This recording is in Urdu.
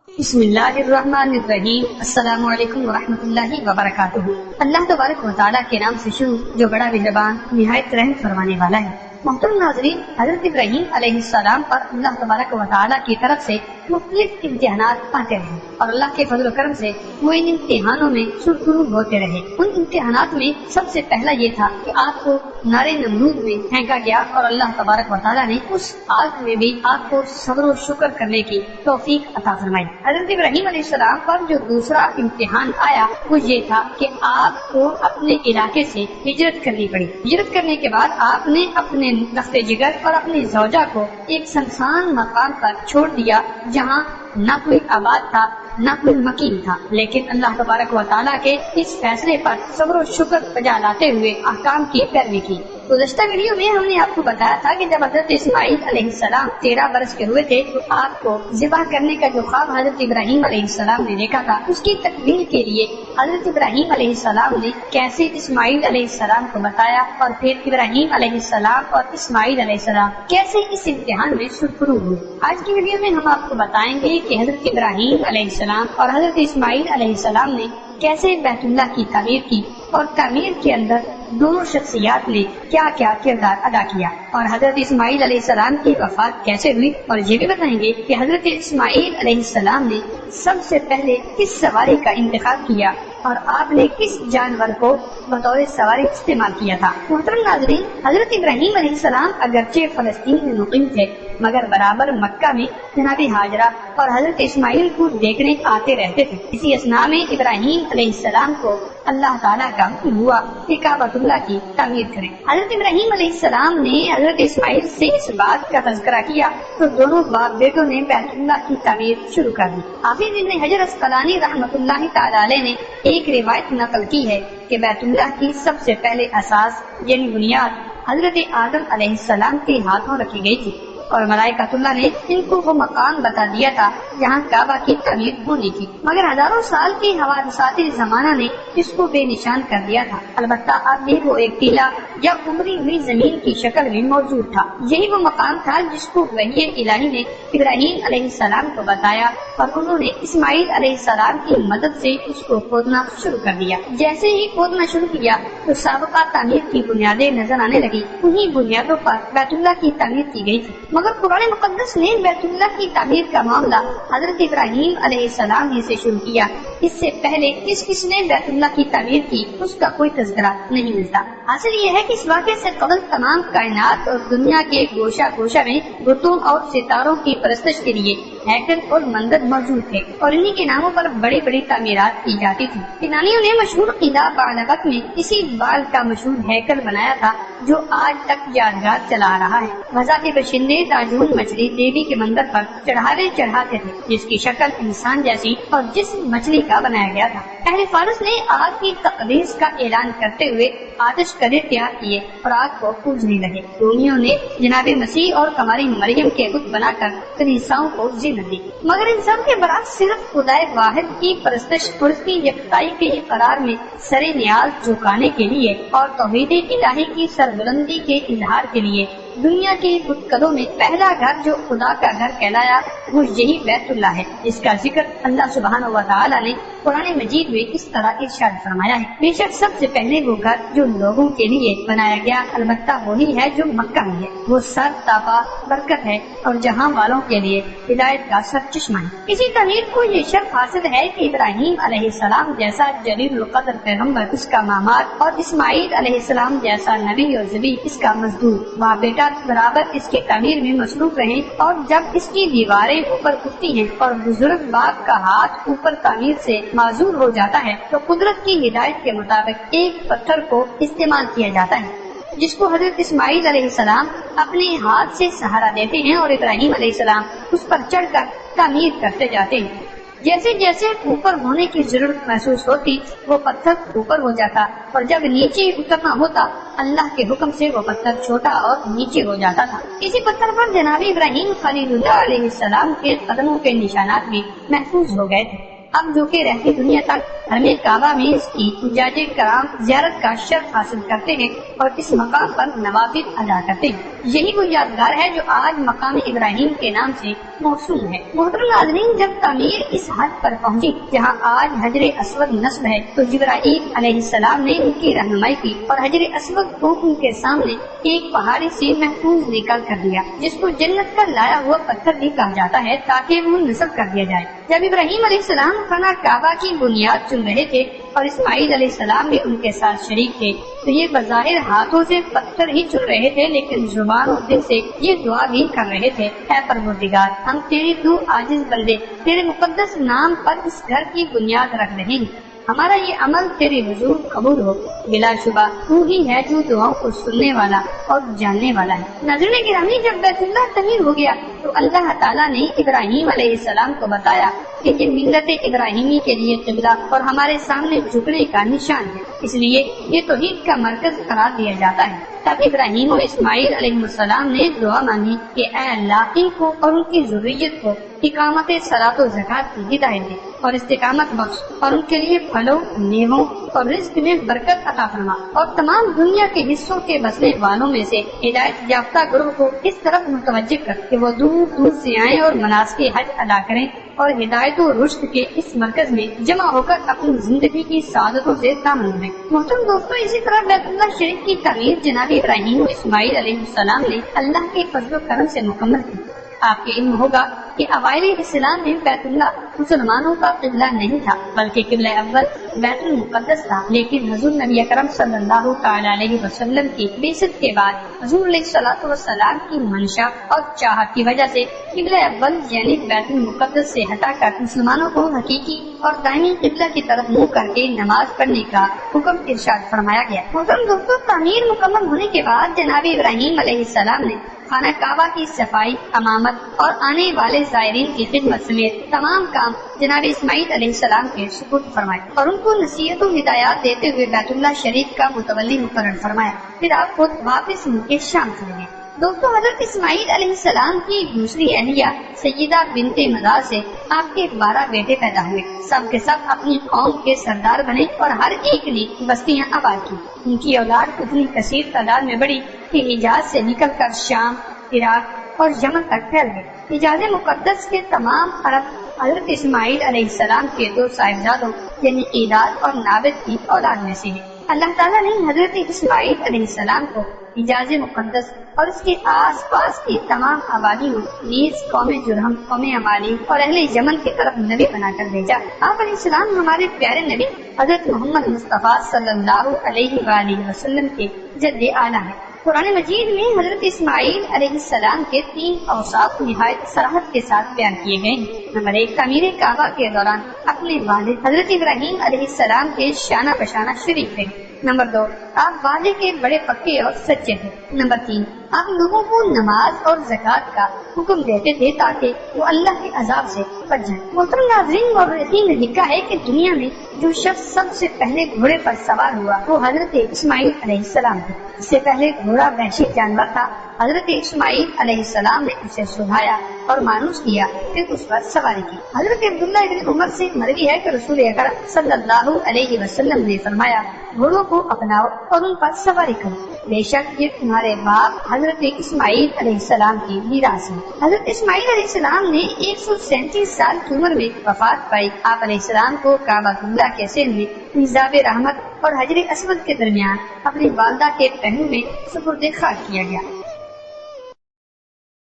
بسم اللہ الرحمن الرحیم۔ السلام علیکم ورحمۃ اللہ وبرکاتہ۔ اللہ تبارک و تعالیٰ کے نام سے شروع جو بڑا مہربان نہایت رحم فرمانے والا ہے۔ محترم ناظرین، حضرت ابراہیم علیہ السلام پر اللہ تبارک و تعالیٰ کی طرف سے مختلف امتحانات آتے رہے اور اللہ کے فضل و کرم سے وہ ان امتحانوں میں سرخرو ہوتے رہے۔ ان امتحانات میں سب سے پہلا یہ تھا کہ آپ کو نار نمرود میں پھینکا گیا اور اللہ تبارک و تعالیٰ نے اس آگ میں بھی آپ کو صبر و شکر کرنے کی توفیق عطا فرمائی۔ حضرت ابراہیم علیہ السلام پر جو دوسرا امتحان آیا وہ یہ تھا کہ آپ کو اپنے علاقے سے ہجرت کرنی پڑی۔ ہجرت کرنے کے بعد آپ نے اپنے رفت جگر اور اپنی زوجہ کو ایک سنسان مقام پر چھوڑ دیا جہاں نہ کوئی آباد تھا نہ کوئی مکین تھا، لیکن اللہ تبارک و تعالیٰ کے اس فیصلے پر صبر و شکر بجا لاتے ہوئے احکام کی پیروی کی۔ گزشتہ ویڈیو میں ہم نے آپ کو بتایا تھا کہ جب حضرت اسماعیل علیہ السلام 13 برس کے ہوئے تھے تو آپ کو ذبح کرنے کا جو خواب حضرت ابراہیم علیہ السلام نے دیکھا تھا اس کی تکمیل کے لیے حضرت ابراہیم علیہ السلام نے کیسے اسماعیل علیہ السلام کو بتایا اور پھر ابراہیم علیہ السلام اور اسماعیل علیہ السلام کیسے اس امتحان میں سرخرو ہوئے۔ آج کی ویڈیو میں ہم آپ کو بتائیں گے کہ حضرت ابراہیم علیہ السلام اور حضرت اسماعیل علیہ السلام نے کیسے بیت اللہ کی تعمیر کی اور تعمیر کے اندر دونوں شخصیات نے کیا کیا کردار ادا کیا، اور حضرت اسماعیل علیہ السلام کی وفات کیسے ہوئی، اور یہ بھی بتائیں گے کہ حضرت اسماعیل علیہ السلام نے سب سے پہلے کس سواری کا انتخاب کیا اور آپ نے کس جانور کو بطور سواری استعمال کیا تھا۔ محترم ناظرین، حضرت ابراہیم علیہ السلام اگرچہ فلسطین میں مقیم تھے مگر برابر مکہ میں جناب ہاجرہ اور حضرت اسماعیل کو دیکھنے آتے رہتے تھے۔ اسی اثناء میں ابراہیم علیہ السلام کو اللہ تعالیٰ کا حکم ہوا کہ کعبۃ اللہ کی تعمیر کریں۔ حضرت ابراہیم علیہ السلام نے حضرت اسماعیل سے اس بات کا تذکرہ کیا تو دونوں باپ بیٹوں نے بیت اللہ کی تعمیر شروع کر دی۔ حافظ ابن حجر اسقلانی رحمۃ اللہ تعالی علیہ نے ایک روایت نقل کی ہے کہ بیت اللہ کی سب سے پہلے اساس یعنی بنیاد حضرت آدم علیہ السلام کے ہاتھوں رکھی گئی تھی اور ملائکۃ اللہ نے ان کو وہ مقام بتا دیا تھا جہاں کعبہ کی تعمیر ہونی تھی، مگر ہزاروں سال کے حوادثات زمانہ نے اس کو بے نشان کر دیا تھا۔ البتہ اب بھی وہ ایک ٹیلا یا عمری ہوئی زمین کی شکل میں موجود تھا۔ یہی وہ مقام تھا جس کو وحی الہی نے ابراہیم علیہ السلام کو بتایا اور انہوں نے اسماعیل علیہ السلام کی مدد سے اس کو کھودنا شروع کر دیا۔ جیسے ہی کھودنا شروع کیا تو سابقہ تعمیر کی بنیادیں نظر آنے لگی، انہی بنیادوں پر بیت اللہ کی تعمیر کی گئی تھی، مگر قرآن مقدس نے بیت اللہ کی تعمیر کا معاملہ حضرت ابراہیم علیہ السلام ہی سے شروع کیا۔ اس سے پہلے کس نے بیت اللہ کی تعمیر کی اس کا کوئی تذکرہ نہیں ملتا۔ حاصل یہ ہے کہ اس واقعے سے قبل تمام کائنات اور دنیا کے گوشہ گوشہ میں بتوں اور ستاروں کی پرستش کے لیے ہیکل اور مندر موجود تھے اور انہی کے ناموں پر بڑی بڑی تعمیرات کی جاتی تھی۔ یونانیوں نے مشہور قلعہ بالغت میں اسی بال کا مشہور ہیکل بنایا تھا جو آج تک یادگار چلا آ رہا ہے۔ فضا کے باشندے تاجون مچھلی دیوی کے مندر پر چڑھاوے چڑھاتے تھے جس کی شکل انسان جیسی اور جسم مچھلی کا بنایا گیا تھا۔ اہل فارس نے آگ کی تقدیس کا اعلان کرتے ہوئے آتش کدے تیار کیے اور آگ کو پوجنے لگے۔ رومیوں نے جناب مسیح اور کماری مریم کے بت بنا کر کنیساؤں کو زینت دی، مگر ان سب کے برعکس صرف خدائے واحد کی پرستش اور اس کی یکتائی کے اقرار میں سر نیاز جھکانے کے لیے اور توحید الہی کی سربلندی کے اظہار کے لیے دنیا کے بت کدوں میں پہلا گھر جو خدا کا گھر کہلایا وہ یہی بیت اللہ ہے، جس کا ذکر اللہ سبحانہ و تعالی نے قرآن مجید میں اس طرح ارشاد فرمایا ہے۔ بے شک سب سے پہلے وہ گھر جو لوگوں کے لیے بنایا گیا البتہ وہی ہے جو مکہ میں ہے، وہ سر تاپا برکت ہے اور جہاں والوں کے لیے ہدایت کا سر چشمہ ہے۔ اسی تعمیر کو یہ شرف حاصل ہے کہ ابراہیم علیہ السلام جیسا جلیل القدر پیغمبر اس کا مامات اور اسماعیل علیہ السلام جیسا نبی اور ذبیح اس کا مزدور باپ بیٹا برابر اس کے تعمیر میں مصروف رہے، اور جب اس کی دیواریں اوپر اٹھتی ہیں اور بزرگ باپ کا ہاتھ اوپر تعمیر سے معذور ہو جاتا ہے تو قدرت کی ہدایت کے مطابق ایک پتھر کو استعمال کیا جاتا ہے جس کو حضرت اسماعیل علیہ السلام اپنے ہاتھ سے سہارا دیتے ہیں اور ابراہیم علیہ السلام اس پر چڑھ کر تعمیر کرتے جاتے ہیں۔ جیسے جیسے اوپر ہونے کی ضرورت محسوس ہوتی وہ پتھر اوپر ہو جاتا اور جب نیچے اترنا ہوتا اللہ کے حکم سے وہ پتھر چھوٹا اور نیچے ہو جاتا تھا۔ اسی پتھر پر جناب ابراہیم خلیل اللہ علیہ السلام کے قدموں کے نشانات بھی محفوظ ہو گئے تھے۔ اب جو کہ رہتی دنیا تک حرم کعبہ میں اس کی حجاج کرام زیارت کا شرف حاصل کرتے ہیں اور اس مقام پر نوافل ادا کرتے ہیں۔ یہی وہ یادگار ہے جو آج مقام ابراہیم کے نام سے موسوم ہے۔ محترم ناظرین، جب تعمیر اس حد پر پہنچی جہاں آج حجر اسود نصب ہے تو جبرائیل علیہ السلام نے ان کی رہنمائی کی اور حجر اسود کو ان کے سامنے ایک پہاڑی سے محفوظ نکال کر دیا، جس کو جنت کا لایا ہوا پتھر بھی کہا جاتا ہے، تاکہ وہ نصب کر دیا جائے۔ جب ابراہیم علیہ السلام خانہ کعبہ کی بنیاد چن رہے تھے اور اسماعیل علیہ السلام بھی ان کے ساتھ شریک تھے تو یہ بظاہر ہاتھوں سے پتھر ہی چن رہے تھے، لیکن زبان اور دل سے یہ دعا بھی کر رہے تھے، اے پروردگار، ہم تیری دو عاجز بندے تیرے مقدس نام پر اس گھر کی بنیاد رکھ رہے ہیں، ہمارا یہ عمل تیرے حضور قبول ہو، بلا شبہ تو ہی ہے جو دعاؤں کو سننے والا اور جاننے والا ہے۔ ناظرین گرامی، جب بیت اللہ تعمیر ہو گیا تو اللہ تعالیٰ نے ابراہیم علیہ السلام کو بتایا کہ یہ ملت ابراہیمی کے لیے قبلہ اور ہمارے سامنے جھکنے کا نشان ہے، اس لیے یہ توحید کا مرکز قرار دیا جاتا ہے۔ تب ابراہیم و اسماعیل علیہ السلام نے دعا مانگی کہ اے اللہ، ان کو اور ان کی ذریت کو اقامت صلاۃ و زکات کی ہدایت دے اور استقامت بخش، اور ان کے لیے پھلوں، میووں اور رزق میں برکت عطا فرما، اور تمام دنیا کے حصوں کے بسنے والوں میں سے ہدایت یافتہ گروہ کو اس طرف متوجہ کر کہ وہ دور دور سے آئیں اور مناسک حج ادا کریں اور ہدایت و رشد کے اس مرکز میں جمع ہو کر اپنی زندگی کی سعادتوں سے تامن لیں۔ محترم دوستوں، اسی طرح بیت اللہ شریف کی تعمیر جناب ابراہیم و اسماعیل علیہ السلام نے اللہ کے فضل و کرم سے مکمل کی۔ آپ کے علم ہوگا کہ اوائل اسلام میں بیت اللہ مسلمانوں کا قبلہ نہیں تھا، بلکہ قبلہ اول بیت المقدس تھا، لیکن حضور نبی اکرم صلی اللہ تعالی علیہ وسلم کی بعثت کے بعد حضور علیہ الصلوۃ والسلام کی منشا اور چاہت کی وجہ سے قبلہ اول یعنی بیت المقدس سے ہٹا کر مسلمانوں کو حقیقی اور دائمی قبلہ کی طرف منہ کر کے نماز پڑھنے کا حکم ارشاد فرمایا گیا۔ محترم دوستوں، تعمیر مکمل ہونے کے بعد جناب ابراہیم علیہ السلام نے خانہ کعبہ کی صفائی، امامت اور آنے والے زائرین کی خدمت سمیت تمام کام جناب اسماعیل علیہ السلام کے سپرد فرمائے اور ان کو نصیحت و ہدایات دیتے ہوئے بیت اللہ شریف کا متولی مقرر فرمایا۔ پھر آپ خود واپس ملک شام چلے گئے۔ دوستو، حضرت اسماعیل علیہ السلام کی دوسری اہلیہ سیدہ بنت مدار سے آپ کے 12 بیٹے پیدا ہوئے، سب کے سب اپنی قوم کے سردار بنے اور ہر ایک نے بستیاں آباد کی۔ ان کی اولاد اتنی کثیر تعداد میں بڑی کہ حجاز سے نکل کر شام، عراق اور یمن تک پھیل گئے۔ حجاز مقدس کے تمام عرب حضرت اسماعیل علیہ السلام کے 2 صاحبزادوں یعنی قیداد اور نابد کی اولاد میں سے ہیں۔ اللہ تعالیٰ نے حضرت اسماعیل علیہ السلام کو حجاز مقدس اور اس کے آس پاس کی تمام آبادی میں نیز قوم جرہم، قوم عمالی اور اہل یمن کی طرف نبی بنا کر بھیجا۔ آپ علیہ السلام ہمارے پیارے نبی حضرت محمد مصطفیٰ صلی اللہ علیہ وآلہ وسلم کے جد اعلیٰ ہیں۔ قرآن مجید میں حضرت اسماعیل علیہ السلام کے 3 اوصاف نہایت صراحت کے ساتھ بیان کیے گئے ہیں۔ نمبر 1، تعمیر کعبہ کے دوران اپنے والد حضرت ابراہیم علیہ السلام کے شانہ بشانہ شریک تھے۔ نمبر 2، آپ وعدے کے بڑے پکے اور سچے تھے۔ نمبر 3، آپ لوگوں کو نماز اور زکوٰۃ کا حکم دیتے تھے تاکہ وہ اللہ کے عذاب سے بچ جائیں۔ محترم ناظرین، مورخین نے لکھا ہے کہ دنیا میں جو شخص سب سے پہلے گھوڑے پر سوار ہوا وہ حضرت اسماعیل علیہ السلام تھے۔ اس سے پہلے گھوڑا وحشی جانور تھا، حضرت اسماعیل علیہ السلام نے اسے سدھایا اور مانوس کیا، پھر اس پر سواری کی۔ حضرت عبداللہ ابن عمر سے مروی ہے کہ رسول اکرم صلی اللہ علیہ وسلم نے فرمایا، گھوڑوں کو اپناؤ اور ان پر سواری کرو، بے شک یہ تمہارے باپ حضرت اسماعیل علیہ السلام کی میراث ہے۔ حضرت اسماعیل علیہ السلام نے 137 سال کی عمر میں وفات پائی۔ آپ علیہ السلام کو کعبہ اللہ کے سر میں میزاب رحمت اور حجر اسود کے درمیان اپنی والدہ کے پہلو میں سپرد خاک کیا گیا۔